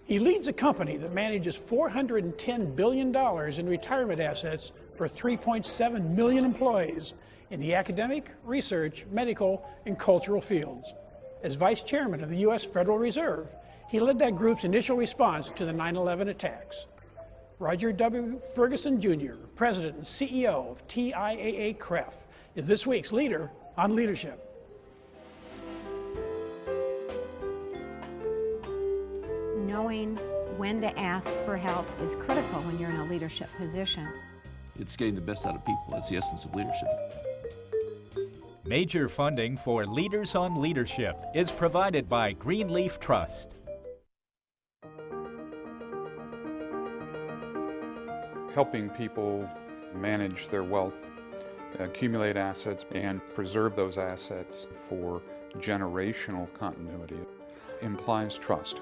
He leads a company that manages $410 billion in retirement assets for 3.7 million employees in the academic, research, medical, and cultural fields. As vice chairman of the U.S. Federal Reserve, he led that group's initial response to the 9/11 attacks. Roger W. Ferguson Jr., president and CEO of TIAA-CREF, is this week's Leader on Leadership. Knowing when to ask for help is critical when you're in a leadership position. It's getting the best out of people. That's the essence of leadership. Major funding for Leaders on Leadership is provided by Greenleaf Trust. Helping people manage their wealth, accumulate assets, and preserve those assets for generational continuity implies trust.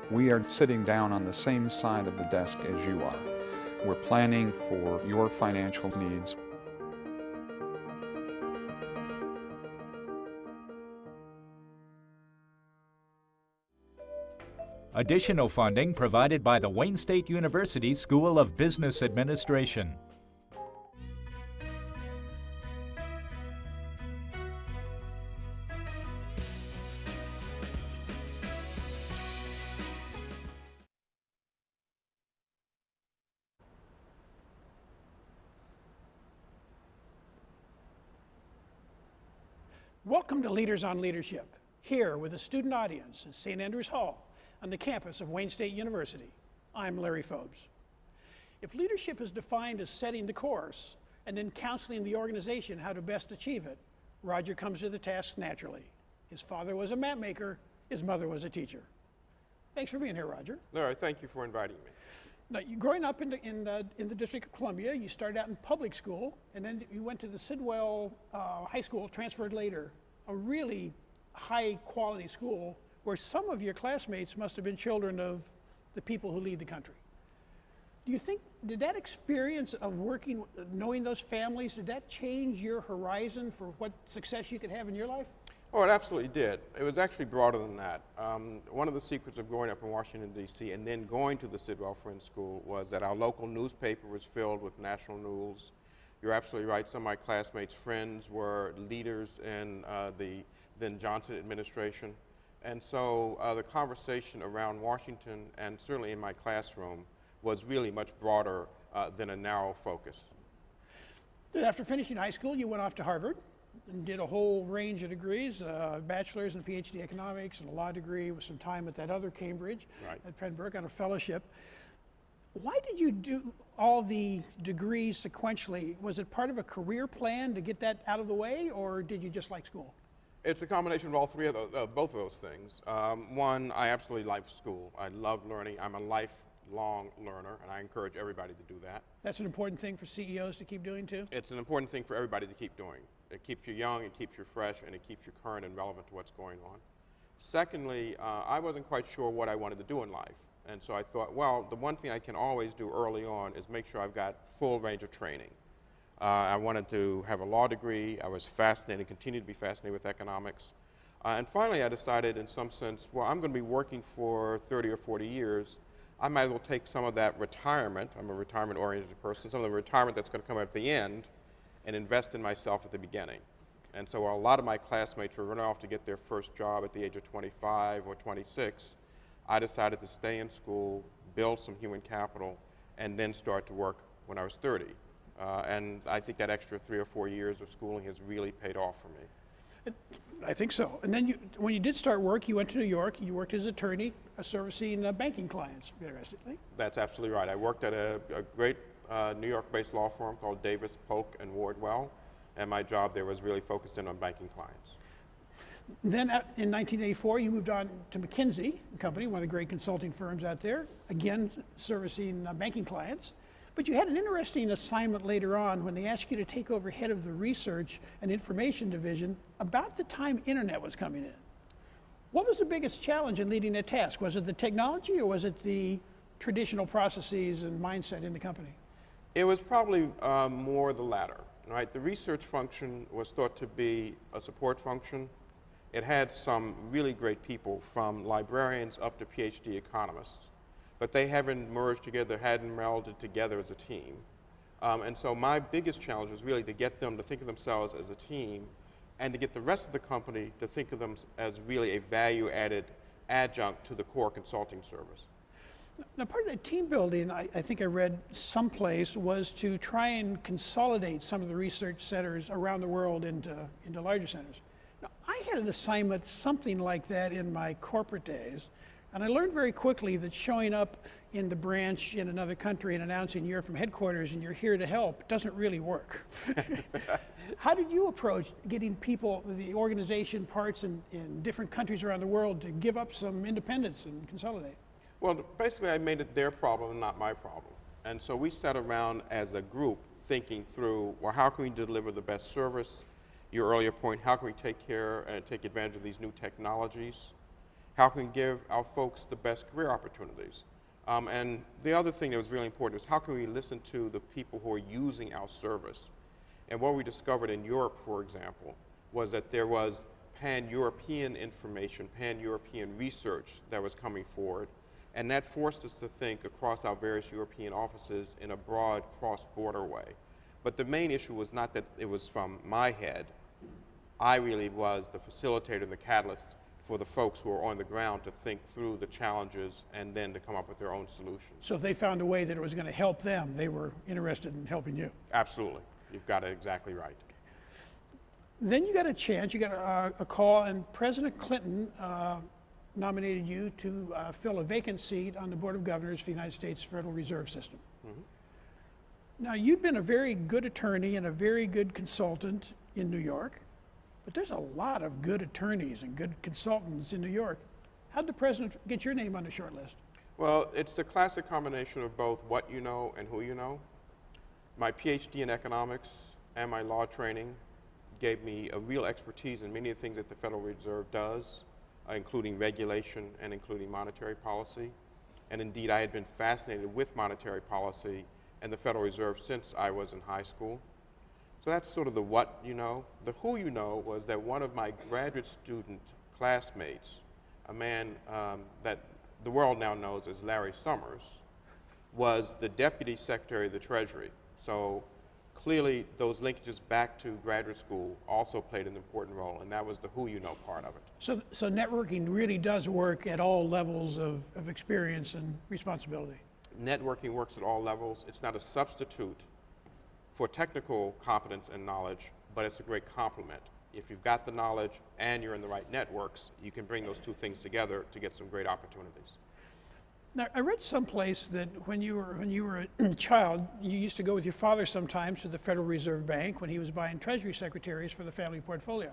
We are sitting down on the same side of the desk as you are. We're planning for your financial needs. Additional funding provided by the Wayne State University School of Business Administration. Welcome to Leaders on Leadership, here with a student audience at St. Andrews Hall on the campus of Wayne State University. I'm Larry Fobes. If leadership is defined as setting the course and then counseling the organization how to best achieve it, Roger comes to the task naturally. His father was a map maker, his mother was a teacher. Thanks for being here, Roger. Larry, thank you for inviting me. Now, growing up in the District of Columbia, you started out in public school, and then you went to the Sidwell High School, transferred later, a really high-quality school where some of your classmates must have been children of the people who lead the country. Do you think, did that experience of working, knowing those families, did that change your horizon for what success you could have in your life? Oh, it absolutely did. It was actually broader than that. One of the secrets of growing up in Washington, D.C. and then going to the Sidwell Friends School was that our local newspaper was filled with national news. You're absolutely right. Some of my classmates' friends were leaders in the then Johnson administration. And so the conversation around Washington, and certainly in my classroom, was really much broader than a narrow focus. Then after finishing high school, you went off to Harvard and did a whole range of degrees, bachelor's and PhD economics and a law degree with some time at that other Cambridge at Pembroke on a fellowship. Why did you do all the degrees sequentially? Was it part of a career plan to get that out of the way, or did you just like school? It's a combination of all three of those, both of those things. One, I absolutely like school. I love learning. I'm a lifelong learner, and I encourage everybody to do that. That's an important thing for CEOs to keep doing too? It's an important thing for everybody to keep doing. It keeps you young, it keeps you fresh, and it keeps you current and relevant to what's going on. Secondly, I wasn't quite sure what I wanted to do in life. And so I thought, well, the one thing I can always do early on is make sure I've got full range of training. I wanted to have a law degree. I was fascinated, continued to be fascinated with economics. And finally, I decided in some sense, well, I'm going to be working for 30 or 40 years. I might as well take some of that retirement. I'm a retirement-oriented person. Some of the retirement that's going to come at the end and invest in myself at the beginning. And so while a lot of my classmates were running off to get their first job at the age of 25 or 26, I decided to stay in school, build some human capital, and then start to work when I was 30. And I think that extra 3 or 4 years of schooling has really paid off for me. I think so. And then when you did start work, you went to New York, you worked as an attorney, servicing banking clients, interestingly. That's absolutely right. I worked at a great New York-based law firm called Davis, Polk & Wardwell, and my job there was really focused in on banking clients. Then in 1984, you moved on to McKinsey & Company, one of the great consulting firms out there, again servicing banking clients. But you had an interesting assignment later on when they asked you to take over head of the research and information division about the time internet was coming in. What was the biggest challenge in leading that task? Was it the technology, or was it the traditional processes and mindset in the company? It was probably more the latter, right? The research function was thought to be a support function, It had some really great people, from librarians up to PhD economists, but they haven't merged together, hadn't melded together as a team. And so my biggest challenge was really to get them to think of themselves as a team, and to get the rest of the company to think of them as really a value-added adjunct to the core consulting service. Now, part of that team building, I think I read someplace, was to try and consolidate some of the research centers around the world into larger centers. Now, I had an assignment something like that in my corporate days, and I learned very quickly that showing up in the branch in another country and announcing you're from headquarters and you're here to help doesn't really work. How did you approach getting people, the organization parts in different countries around the world, to give up some independence and consolidate? Well, basically I made it their problem and not my problem. And so we sat around as a group thinking through, well, how can we deliver the best service? Your earlier point, how can we take care and take advantage of these new technologies? How can we give our folks the best career opportunities? And the other thing that was really important is how can we listen to the people who are using our service? And what we discovered in Europe, for example, was that there was pan-European information, pan-European research that was coming forward, and that forced us to think across our various European offices in a broad cross-border way. But the main issue was not that it was from my head. I really was the facilitator and the catalyst for the folks who are on the ground to think through the challenges and then to come up with their own solutions. So if they found a way that it was going to help them, they were interested in helping you. Absolutely. You've got it exactly right. Then you got a chance, you got a call, and President Clinton nominated you to fill a vacant seat on the Board of Governors for the United States Federal Reserve System. Mm-hmm. Now, you've been a very good attorney and a very good consultant in New York, but there's a lot of good attorneys and good consultants in New York. How'd the president get your name on the short list? Well, it's a classic combination of both what you know and who you know. My PhD in economics and my law training gave me a real expertise in many of the things that the Federal Reserve does, including regulation and including monetary policy. And indeed, I had been fascinated with monetary policy and the Federal Reserve since I was in high school. So that's sort of the what you know. The who you know was that one of my graduate student classmates, a man that the world now knows as Larry Summers, was the Deputy Secretary of the Treasury. So clearly those linkages back to graduate school also played an important role, and that was the who you know part of it. So networking really does work at all levels of experience and responsibility. Networking works at all levels. It's not a substitute for technical competence and knowledge, but it's a great complement. If you've got the knowledge and you're in the right networks, you can bring those two things together to get some great opportunities. Now, I read someplace that when you were a child, you used to go with your father sometimes to the Federal Reserve Bank when he was buying Treasury secretaries for the family portfolio.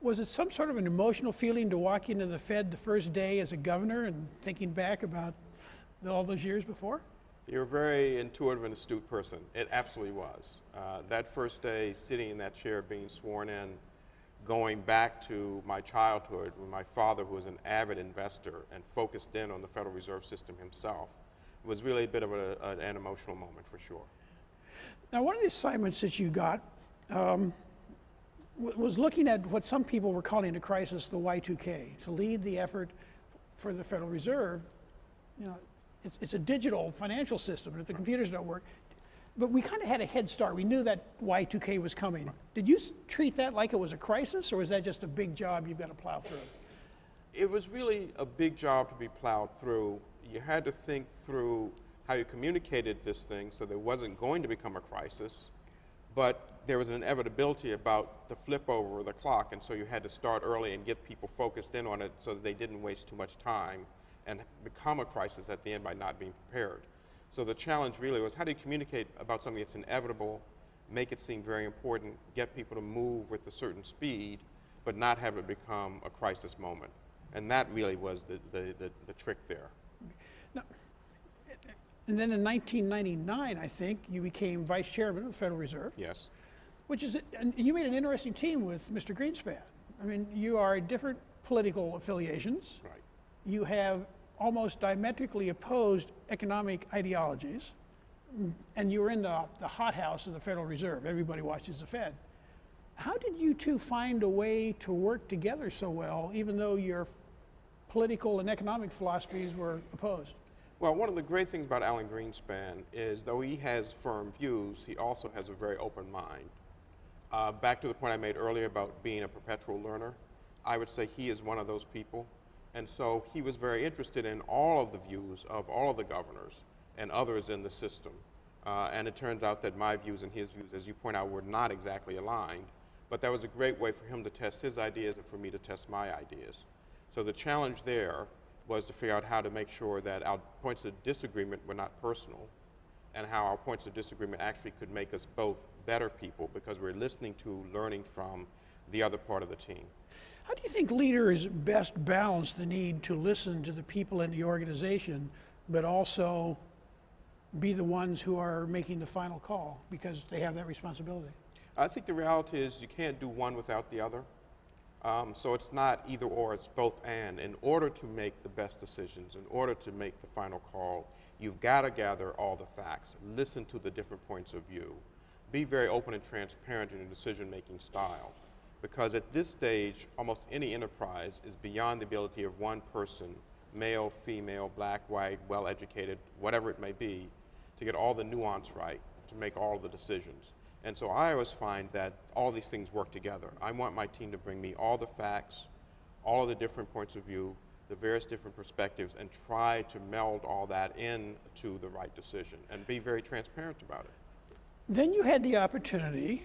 Was it some sort of an emotional feeling to walk into the Fed the first day as a governor and thinking back about all those years before? You're a very intuitive and astute person. It absolutely was. That first day, sitting in that chair, being sworn in, going back to my childhood with my father, who was an avid investor and focused in on the Federal Reserve System himself, was really a bit of an emotional moment for sure. Now, one of the assignments that you got was looking at what some people were calling a crisis, the Y2K, to lead the effort for the Federal Reserve. You know, it's a digital financial system, and if the computers don't work, but we kind of had a head start. We knew that Y2K was coming. Did you treat that like it was a crisis, or was that just a big job you've got to plow through? It was really a big job to be plowed through. You had to think through how you communicated this thing so that it wasn't going to become a crisis, but there was an inevitability about the flip over of the clock, and so you had to start early and get people focused in on it so that they didn't waste too much time and become a crisis at the end by not being prepared. So the challenge really was, how do you communicate about something that's inevitable, make it seem very important, get people to move with a certain speed, but not have it become a crisis moment. And that really was the trick there. Now, and then in 1999, I think, you became vice chairman of the Federal Reserve. Yes. Which is, and you made an interesting team with Mr. Greenspan. I mean, you are different political affiliations. Right. You have almost diametrically opposed economic ideologies, and you were in the hothouse of the Federal Reserve. Everybody watches the Fed. How did you two find a way to work together so well, even though your political and economic philosophies were opposed? Well, one of the great things about Alan Greenspan is though he has firm views, he also has a very open mind. Back to the point I made earlier about being a perpetual learner, I would say he is one of those people. And so he was very interested in all of the views of all of the governors and others in the system. And it turns out that my views and his views, as you point out, were not exactly aligned. But that was a great way for him to test his ideas and for me to test my ideas. So the challenge there was to figure out how to make sure that our points of disagreement were not personal, and how our points of disagreement actually could make us both better people because we're listening to, learning from the other part of the team. How do you think leaders best balance the need to listen to the people in the organization, but also be the ones who are making the final call because they have that responsibility? I think the reality is you can't do one without the other. So it's not either or, it's both and. In order to make the best decisions, in order to make the final call, you've got to gather all the facts, listen to the different points of view, be very open and transparent in your decision-making style. Because at this stage, almost any enterprise is beyond the ability of one person, male, female, black, white, well-educated, whatever it may be, to get all the nuance right, to make all the decisions. And so I always find that all these things work together. I want my team to bring me all the facts, all of the different points of view, the various different perspectives, and try to meld all that into the right decision and be very transparent about it. Then you had the opportunity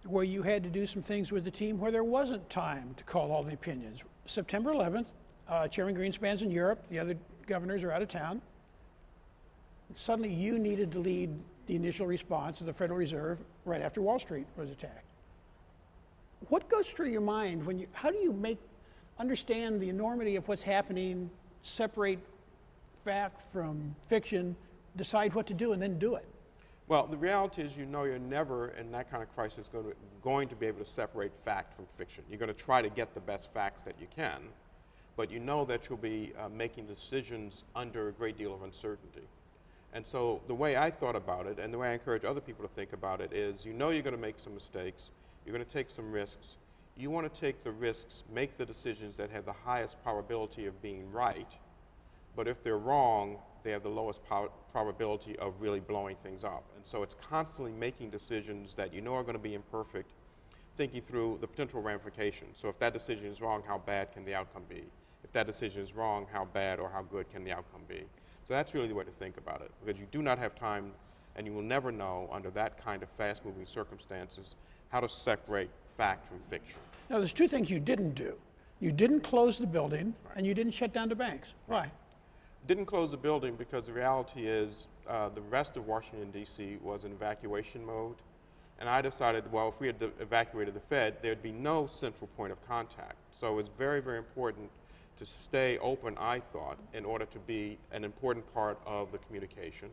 where you had to do some things with the team where there wasn't time to call all the opinions. September 11th, Chairman Greenspan's in Europe, the other governors are out of town. Suddenly you needed to lead the initial response of the Federal Reserve right after Wall Street was attacked. What goes through your mind when how do you understand the enormity of what's happening, separate fact from fiction, decide what to do, and then do it? Well, the reality is you know you're never in that kind of crisis going to be able to separate fact from fiction. You're going to try to get the best facts that you can, but you know that you'll be making decisions under a great deal of uncertainty. And so the way I thought about it, and the way I encourage other people to think about it, is you know you're going to make some mistakes, you're going to take some risks. You want to take the risks, make the decisions that have the highest probability of being right, but if they're wrong, they have the lowest probability of really blowing things up. And so it's constantly making decisions that you know are going to be imperfect, thinking through the potential ramifications. So if that decision is wrong, how bad can the outcome be? If that decision is wrong, how bad or how good can the outcome be? So that's really the way to think about it, because you do not have time, and you will never know under that kind of fast-moving circumstances how to separate fact from fiction. Now, there's two things you didn't do. You didn't close the building, Right. and you didn't shut down the banks. Why? Didn't close the building because the reality is the rest of Washington, D.C. was in evacuation mode, and I decided, well, if we had evacuated the Fed, there'd be no central point of contact. So it was very, very important to stay open, I thought, in order to be an important part of the communication.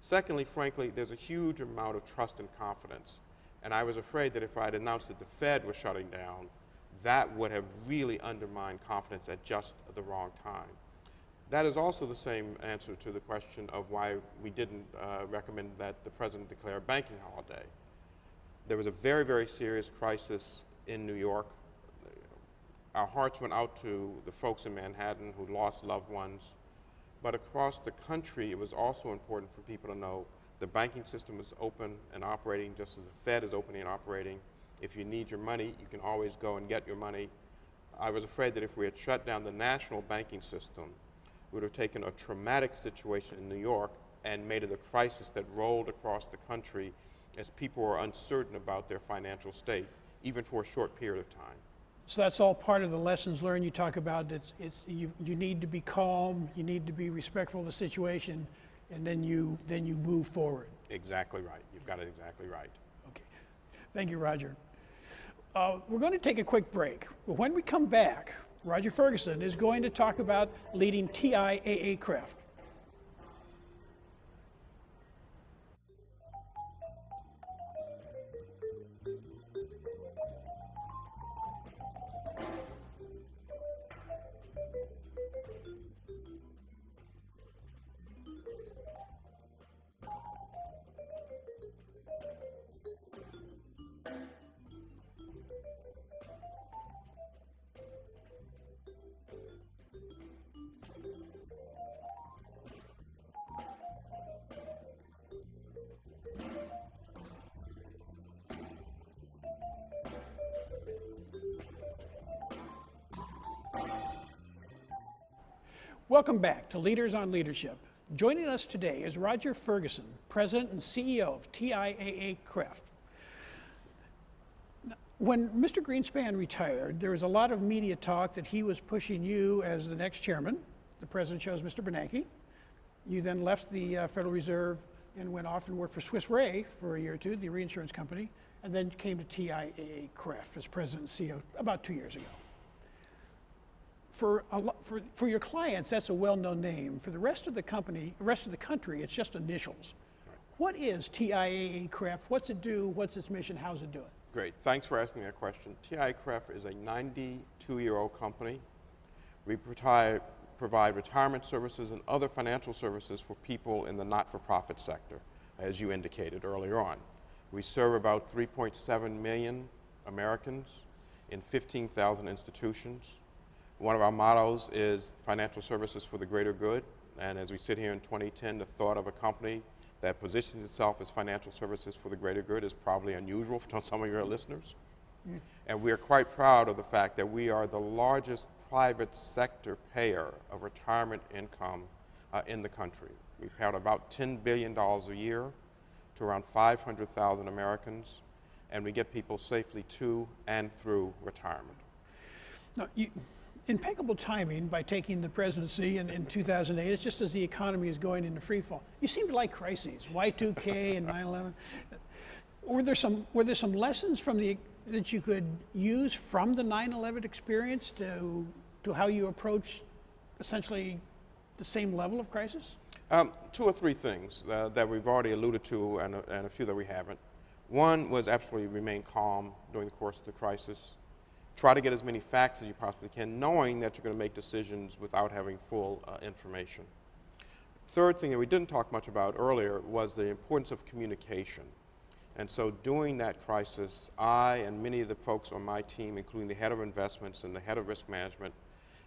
Secondly, frankly, there's a huge amount of trust and confidence. And I was afraid that if I had announced that the Fed was shutting down, that would have really undermined confidence at just the wrong time. That is also the same answer to the question of why we didn't recommend that the president declare a banking holiday. There was a very, very serious crisis in New York. Our hearts went out to the folks in Manhattan who lost loved ones. But across the country, it was also important for people to know the banking system is open and operating just as the Fed is opening and operating. If you need your money, you can always go and get your money. I was afraid that if we had shut down the national banking system, we would have taken a traumatic situation in New York and made it a crisis that rolled across the country as people were uncertain about their financial state, even for a short period of time. So that's all part of the lessons learned. You talk about you need to be calm, you need to be respectful of the situation, and then you move forward. Exactly right. You've got it exactly right. Okay. Thank you, Roger. We're going to take a quick break. But when we come back, Roger Ferguson is going to talk about leading TIAA-CREF. Welcome back to Leaders on Leadership. Joining us today is Roger Ferguson, President and CEO of TIAA-CREF. When Mr. Greenspan retired, there was a lot of media talk that he was pushing you as the next chairman. The president chose Mr. Bernanke. You then left the Federal Reserve and went off and worked for Swiss Re for a year or two, the reinsurance company, and then came to TIAA-CREF as president and CEO about 2 years ago. For your clients, that's a well-known name. For the rest of the country, it's just initials. What is TIAA-CREF? What's it do? What's its mission? How's it do it? Great. Thanks for asking that question. TIAA-CREF is a 92-year-old company. We provide retirement services and other financial services for people in the not-for-profit sector, as you indicated earlier on. We serve about 3.7 million Americans in 15,000 institutions. One of our mottos is financial services for the greater good. And as we sit here in 2010, the thought of a company that positions itself as financial services for the greater good is probably unusual for some of your listeners. And we are quite proud of the fact that we are the largest private sector payer of retirement income in the country. We pay out about $10 billion a year to around 500,000 Americans, and we get people safely to and through retirement. Now, impeccable timing by taking the presidency in 2008. It's just as the economy is going into free fall. You seem to like crises, Y2K and 9/11. Were there some lessons that you could use from the 9/11 experience to how you approach essentially the same level of crisis? Two or three things that we've already alluded to and a few that we haven't. One was absolutely remain calm during the course of the crisis. Try to get as many facts as you possibly can, knowing that you're going to make decisions without having full information. Third thing that we didn't talk much about earlier was the importance of communication. And so during that crisis, I and many of the folks on my team, including the head of investments and the head of risk management,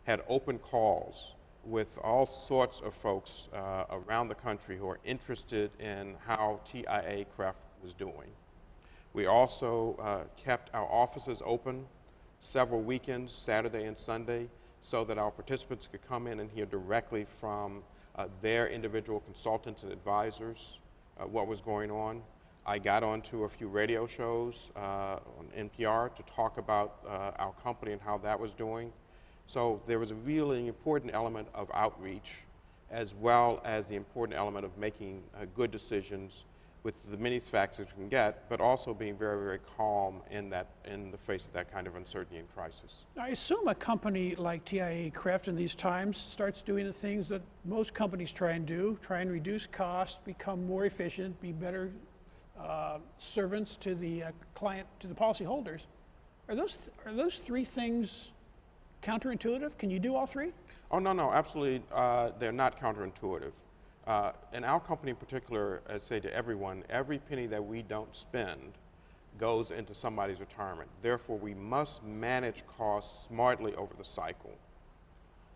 had open calls with all sorts of folks around the country who are interested in how TIAA-CREF was doing. We also kept our offices open several weekends, Saturday and Sunday, so that our participants could come in and hear directly from their individual consultants and advisors what was going on. I got onto a few radio shows on NPR to talk about our company and how that was doing. So there was a really important element of outreach, as well as the important element of making good decisions with the many facts that you can get, but also being very, very calm in the face of that kind of uncertainty and crisis. I assume a company like TIAA-CREF in these times starts doing the things that most companies try and do, try and reduce costs, become more efficient, be better servants to the client, to the policyholders. Are those three things counterintuitive? Can you do all three? Oh, no, absolutely. They're not counterintuitive. In our company in particular, I say to everyone, every penny that we don't spend goes into somebody's retirement. Therefore, we must manage costs smartly over the cycle.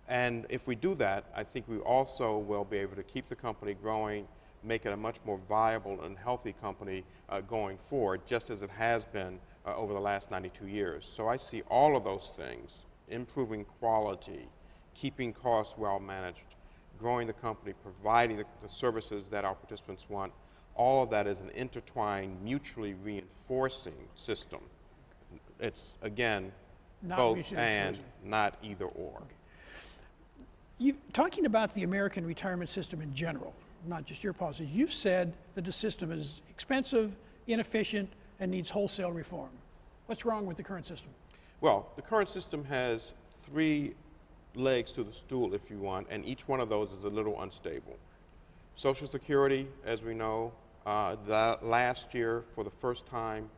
And if we do that, I think we also will be able to keep the company growing, make it a much more viable and healthy company going forward, just as it has been over the last 92 years. So I see all of those things, improving quality, keeping costs well managed, growing the company, providing the services that our participants want. All of that is an intertwined, mutually reinforcing system. It's, again, Not both and, not either or. Okay. Talking about the American retirement system in general, not just your policies, you've said that the system is expensive, inefficient, and needs wholesale reform. What's wrong with the current system? Well, the current system has three legs to the stool, if you want, and each one of those is a little unstable. Social Security, as we know, last year, for the first time,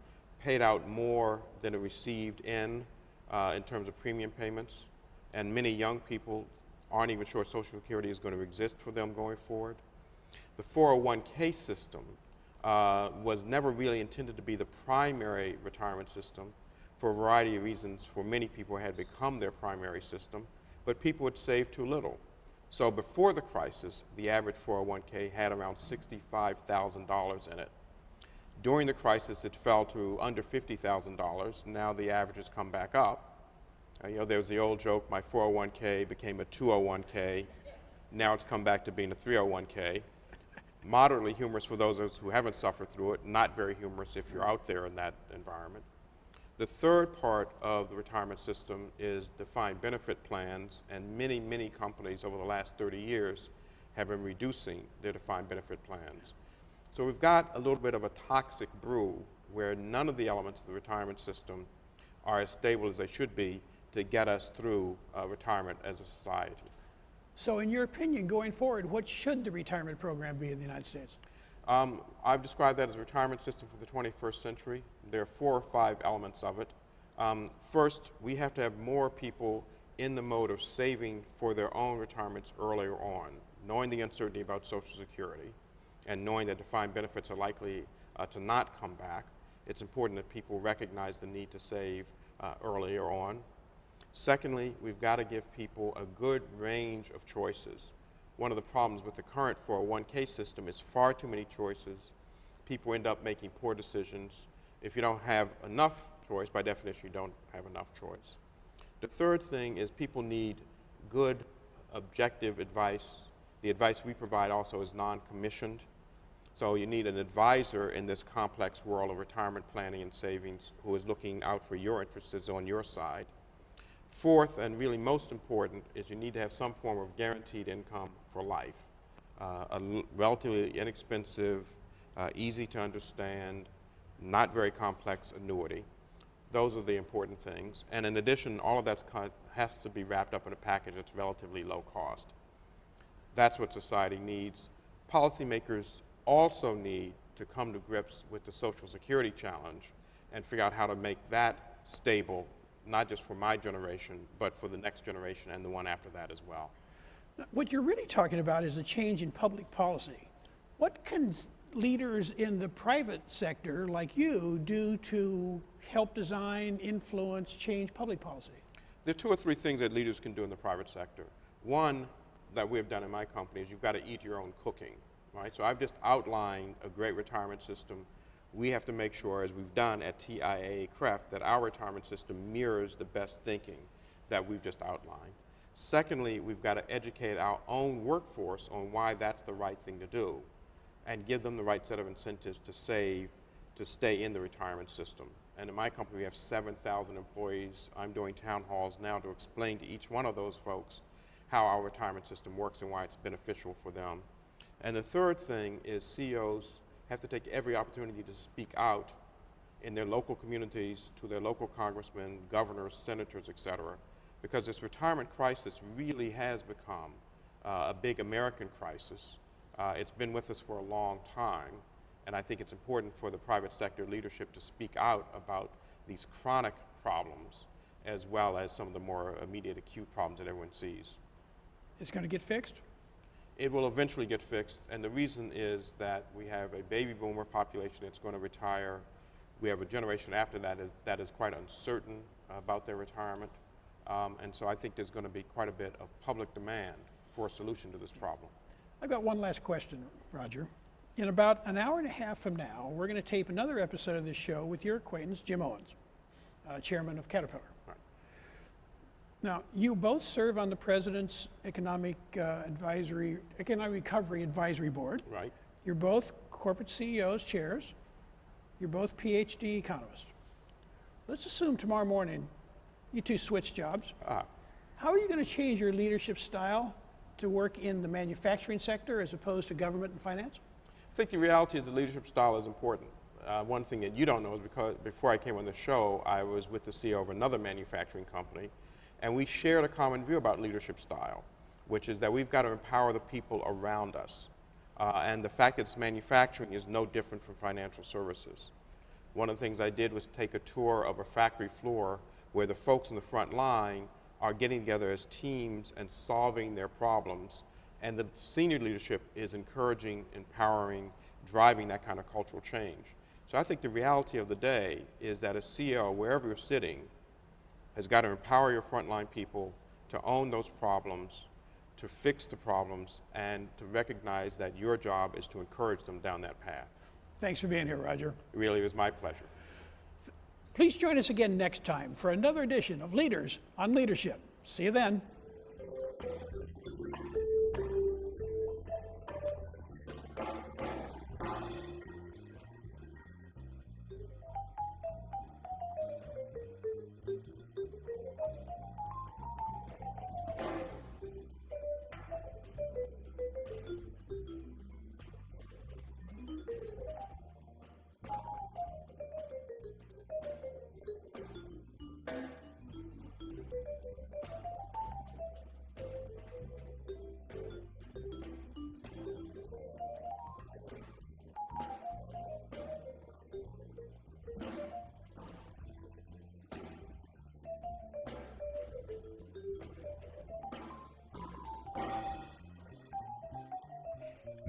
paid out more than it received in terms of premium payments, and many young people aren't even sure Social Security is going to exist for them going forward. The 401k system was never really intended to be the primary retirement system for a variety of reasons. For many people, it had become their primary system, but people would save too little. So before the crisis, the average 401k had around $65,000 in it. During the crisis, it fell to under $50,000. Now the average has come back up. You know, there was the old joke, my 401k became a 201k Now it's come back to being a 301k. Moderately humorous for those of us who haven't suffered through it, not very humorous if you're out there in that environment. The third part of the retirement system is defined benefit plans, and many, many companies over the last 30 years have been reducing their defined benefit plans. So we've got a little bit of a toxic brew where none of the elements of the retirement system are as stable as they should be to get us through retirement as a society. So in your opinion, going forward, what should the retirement program be in the United States? I've described that as a retirement system for the 21st century. There are 4 or 5 elements of it. First, we have to have more people in the mode of saving for their own retirements earlier on, knowing the uncertainty about Social Security and knowing that defined benefits are likely to not come back. It's important that people recognize the need to save earlier on. Secondly, we've got to give people a good range of choices. One of the problems with the current 401k system is far too many choices. People end up making poor decisions. If you don't have enough choice, by definition, you don't have enough choice. The third thing is people need good, objective advice. The advice we provide also is non-commissioned. So you need an advisor in this complex world of retirement planning and savings who is looking out for your interests, is on your side. Fourth, and really most important, is you need to have some form of guaranteed income for life. A relatively inexpensive, easy to understand, not very complex annuity. Those are the important things. And in addition, all of that has to be wrapped up in a package that's relatively low cost. That's what society needs. Policymakers also need to come to grips with the Social Security challenge and figure out how to make that stable, not just for my generation, but for the next generation and the one after that as well. What you're really talking about is a change in public policy. What can leaders in the private sector like you do to help design, influence, change public policy? There are 2 or 3 things that leaders can do in the private sector. One that we have done in my company is you've got to eat your own cooking, right? So I've just outlined a great retirement system. We have to make sure, as we've done at TIAA-CREF, that our retirement system mirrors the best thinking that we've just outlined. Secondly, we've got to educate our own workforce on why that's the right thing to do and give them the right set of incentives to save, to stay in the retirement system. And in my company, we have 7,000 employees. I'm doing town halls now to explain to each one of those folks how our retirement system works and why it's beneficial for them. And the third thing is CEOs have to take every opportunity to speak out in their local communities, to their local congressmen, governors, senators, et cetera, because this retirement crisis really has become a big American crisis. It's been with us for a long time, and I think it's important for the private sector leadership to speak out about these chronic problems as well as some of the more immediate acute problems that everyone sees. It's going to get fixed? It will eventually get fixed, and the reason is that we have a baby boomer population that's going to retire. We have a generation after that is quite uncertain about their retirement, and so I think there's going to be quite a bit of public demand for a solution to this problem. I've got one last question, Roger. In about an hour and a half from now, we're going to tape another episode of this show with your acquaintance, Jim Owens, chairman of Caterpillar. Right. Now, you both serve on the President's Economic Recovery Advisory Board. Right. You're both corporate CEOs, chairs. You're both PhD economists. Let's assume tomorrow morning you two switch jobs. How are you going to change your leadership style to work in the manufacturing sector as opposed to government and finance? I think the reality is the leadership style is important. One thing that you don't know is because before I came on the show, I was with the CEO of another manufacturing company, and we shared a common view about leadership style, which is that we've got to empower the people around us. And the fact that it's manufacturing is no different from financial services. One of the things I did was take a tour of a factory floor where the folks in the front line are getting together as teams and solving their problems. And the senior leadership is encouraging, empowering, driving that kind of cultural change. So I think the reality of the day is that a CEO, wherever you're sitting, has got to empower your frontline people to own those problems, to fix the problems, and to recognize that your job is to encourage them down that path. Thanks for being here, Roger. It really was my pleasure. Please join us again next time for another edition of Leaders on Leadership. See you then.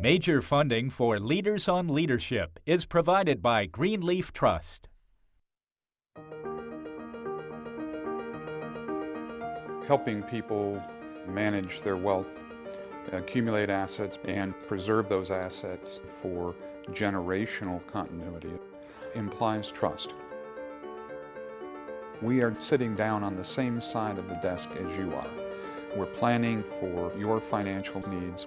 Major funding for Leaders on Leadership is provided by Greenleaf Trust. Helping people manage their wealth, accumulate assets, and preserve those assets for generational continuity implies trust. We are sitting down on the same side of the desk as you are. We're planning for your financial needs.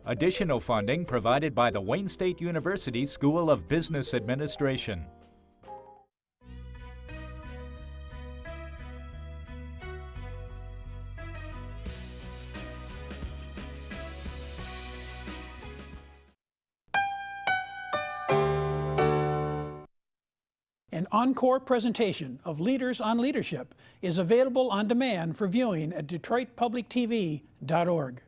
Additional funding provided by the Wayne State University School of Business Administration. An encore presentation of Leaders on Leadership is available on demand for viewing at DetroitPublicTV.org.